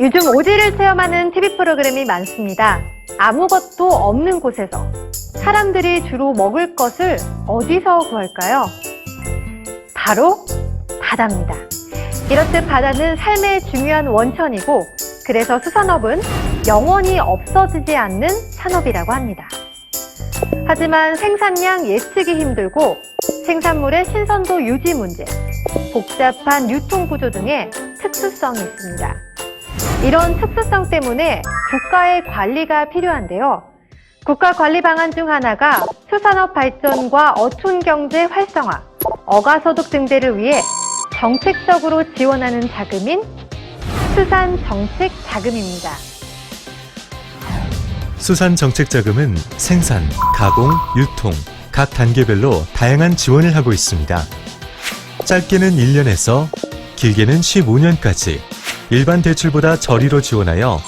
요즘 오지를 체험하는 TV 프로그램이 많습니다. 아무것도 없는 곳에서 사람들이 주로 먹을 것을 어디서 구할까요? 바로 바다입니다. 이렇듯 바다는 삶의 중요한 원천이고, 그래서 수산업은 영원히 없어지지 않는 산업이라고 합니다. 하지만 생산량 예측이 힘들고 생산물의 신선도 유지 문제, 복잡한 유통구조 등의 특수성이 있습니다. 이런 특수성 때문에 국가의 관리가 필요한데요. 국가 관리 방안 중 하나가 수산업 발전과 어촌경제 활성화, 어가소득 증대를 위해 정책적으로 지원하는 자금인 수산정책자금입니다. 수산정책자금은 생산, 가공, 유통, 각 단계별로 다양한 지원을 하고 있습니다. 짧게는 1년에서 길게는 15년까지 일반 대출보다 저리로 지원하여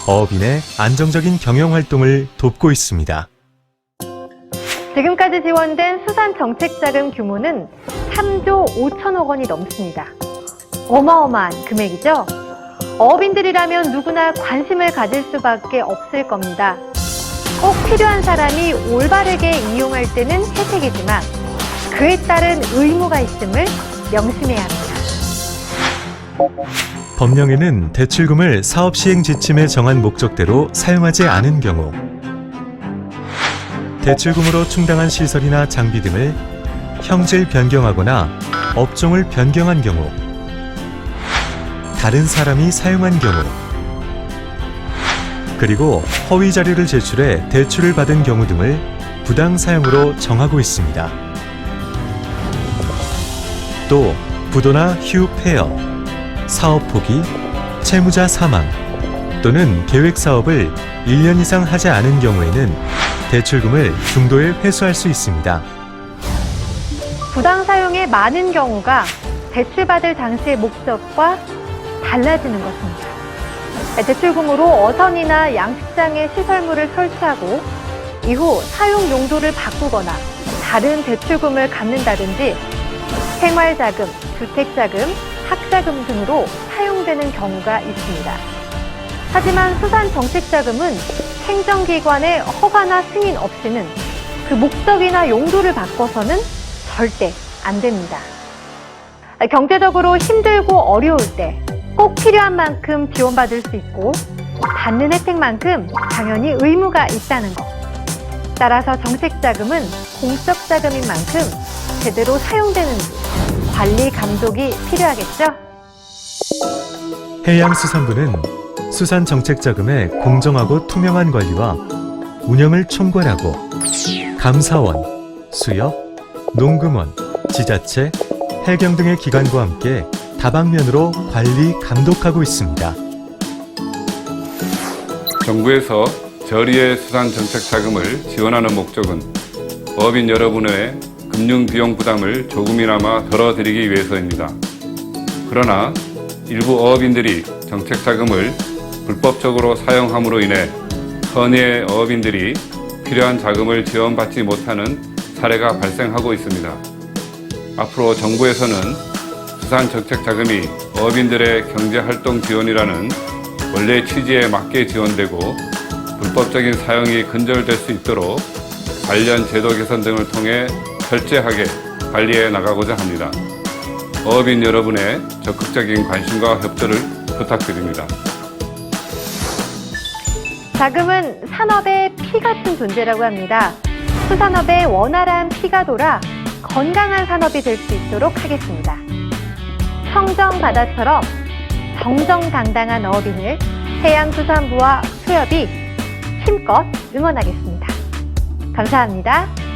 어업인의 안정적인 경영활동을 돕고 있습니다. 지금까지 지원된 수산정책자금 규모는 3조 5천억 원이 넘습니다. 어마어마한 금액이죠? 어업인들이라면 누구나 관심을 가질 수밖에 없을 겁니다. 꼭 필요한 사람이 올바르게 이용할 때는 혜택이지만 그에 따른 의무가 있음을 명심해야 합니다. 법령에는 대출금을 사업 시행 지침에 정한 목적대로 사용하지 않은 경우, 대출금으로 충당한 시설이나 장비 등을 형질 변경하거나 업종을 변경한 경우, 다른 사람이 사용한 경우, 그리고 허위 자료를 제출해 대출을 받은 경우 등을 부당 사용으로 정하고 있습니다. 또 부도나 휴 폐업, 사업 포기, 채무자 사망 또는 계획 사업을 1년 이상 하지 않은 경우에는 대출금을 중도에 회수할 수 있습니다. 부당 사용의 많은 경우가 대출받을 당시의 목적과 달라지는 것입니다. 대출금으로 어선이나 양식장에 시설물을 설치하고 이후 사용 용도를 바꾸거나 다른 대출금을 갚는다든지 생활자금, 주택자금, 학자금 등으로 사용되는 경우가 있습니다. 하지만 수산정책자금은 행정기관의 허가나 승인 없이는 그 목적이나 용도를 바꿔서는 절대 안 됩니다. 경제적으로 힘들고 어려울 때 꼭 필요한 만큼 지원받을 수 있고 받는 혜택만큼 당연히 의무가 있다는 것. 따라서 정책자금은 공적자금인 만큼 제대로 사용되는지 관리 감독이 필요하겠죠? 해양수산부는 수산정책자금의 공정하고 투명한 관리와 운영을 총괄하고 감사원, 수협, 농금원, 지자체, 해경 등의 기관과 함께 다방면으로 관리, 감독하고 있습니다. 정부에서 저리의 수산정책자금을 지원하는 목적은 어업인 여러분의 금융비용 부담을 조금이나마 덜어드리기 위해서입니다. 그러나 일부 어업인들이 정책자금을 불법적으로 사용함으로 인해 선의의 어업인들이 필요한 자금을 지원받지 못하는 사례가 발생하고 있습니다. 앞으로 정부에서는 수산정책자금이 어업인들의 경제활동 지원이라는 원래 취지에 맞게 지원되고 불법적인 사용이 근절될 수 있도록 관련 제도 개선 등을 통해 철저하게 관리해 나가고자 합니다. 어업인 여러분의 적극적인 관심과 협조를 부탁드립니다. 자금은 산업의 피 같은 존재라고 합니다. 수산업에 원활한 피가 돌아 건강한 산업이 될 수 있도록 하겠습니다. 청정바다처럼 정정당당한 어업인을 해양수산부와 수협이 힘껏 응원하겠습니다. 감사합니다.